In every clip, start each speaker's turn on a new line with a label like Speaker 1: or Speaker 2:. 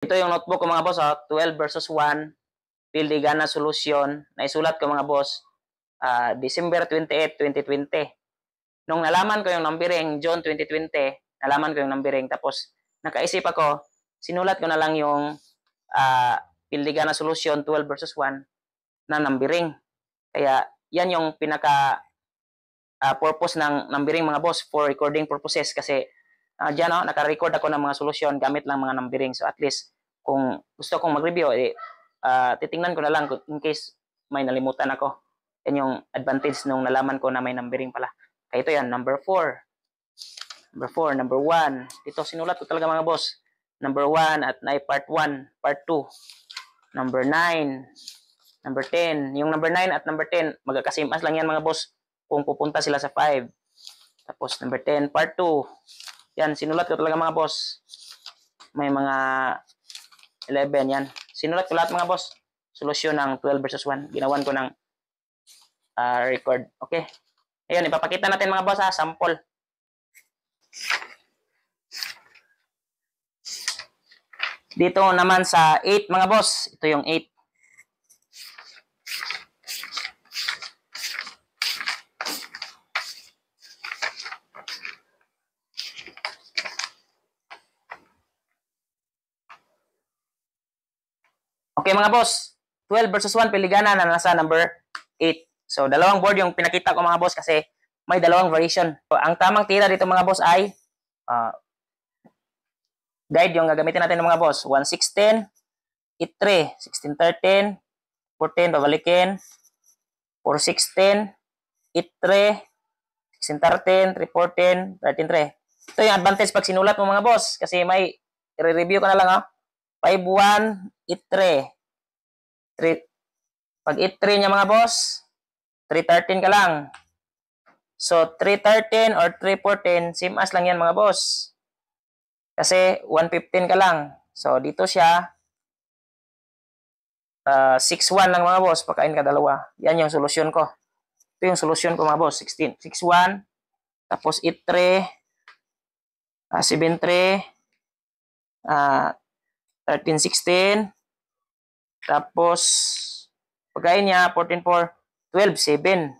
Speaker 1: Ito yung notebook ko mga boss, 12 versus 1, Pildigana solution, na isulat ko mga boss, December 28, 2020. Nung nalaman ko yung numbering, June 2020, nalaman ko yung numbering, tapos nakaisip ako, sinulat ko na lang yung Pildigana solution 12 versus 1 na numbering. Kaya yan yung pinaka purpose ng numbering mga boss for recording purposes kasi dyan naka-record ako ng mga solusyon gamit lang mga numbering. So at least kung gusto kong mag-review, titingnan ko na lang in case may nalimutan ako. Yan yung advantage nung nalaman ko na may numbering pala. Kaya ito yan, number 4. Number 1. Dito sinulat ko talaga mga boss. Number 1 at part 1, part 2. Number 9. Number 10. Yung number 9 at number 10, magkakasimas lang yan mga boss kung pupunta sila sa 5. Tapos number 10, part 2. Yan, sinulat ko talaga mga boss. May mga 11 yan. Sinulat ko lahat mga boss. Solusyon ng 12 versus 1. Ginawan ko ng record. Okay. Ayun, ipapakita natin mga boss sample. Dito naman sa 8 mga boss. Ito yung 8. Okay mga boss, 12 versus 1 Pildigana na nasa number 8. So, dalawang board yung pinakita ko mga boss kasi may dalawang variation. So, ang tamang tira dito mga boss ay guide yung gagamitin natin ng mga boss. 116, 8-3, 16-13, 14, babalikin, 4-16, 8-3, 16-13, 3-14, 13-3. Ito yung advantage pag sinulat mo mga boss kasi may i-review ko na lang 5-1, 8-3. Pag 8-3 niya mga boss, 3-13 ka lang. So, 3-13 or 3-14, same as lang yan mga boss. Kasi 1-15 ka lang. So, dito siya 6-1 lang mga boss. Pagkain ka dalawa. Yan yung solusyon ko. Ito yung solusyon ko mga boss. 6-1. Tapos 8-3. 7-3. 13-16. Tapos, pagkain niya 14-4. 12-7.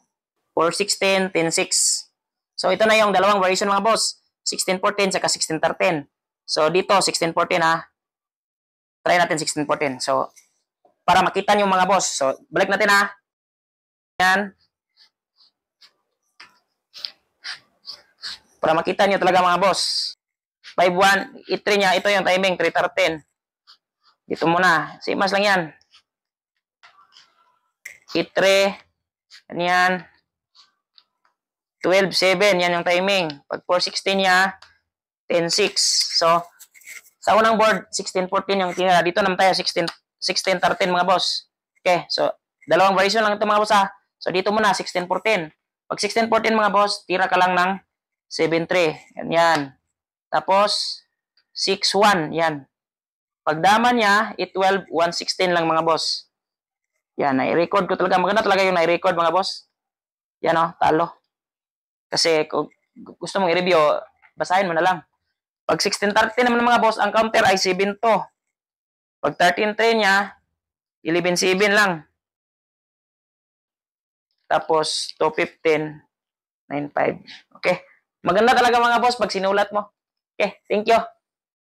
Speaker 1: 4-16. 10-6. So, ito na yung dalawang variation mga boss. 16-14 saka 16-13. So, dito 16-14 Try natin 16-14. So, para makita nyo mga boss. So, balik natin Yan. Para makita nyo talaga mga boss. 5-1, 8-3 niya. Ito yung timing, 3-13. Dito muna. Simas lang yan. 8-3. Yan. 12-7. Yan yung timing. Pag 4-16 niya, 10-6. So, sa unang board, 16-14 yung tinira. Dito naman tayo, 16-13 mga boss. Okay, so, dalawang variation lang ito mga boss So, dito muna, 16-14. Pag 16-14 mga boss, tira ka lang ng 7-3. Yan. Tapos, 6-1. Yan. Pag dama niya, 8-12, 1-16 lang mga boss. Yan, nai-record ko talaga. Maganda talaga yung nai-record mga boss. Yan talo. Kasi kung gusto mong i-review, basahin mo na lang. Pag 16-13 naman mga boss, ang counter ay 7-2. Pag 13-3 niya, 11-7 lang. Tapos 2-15, 9-5. Okay. Maganda talaga mga boss pag sinulat mo. Okay, thank you.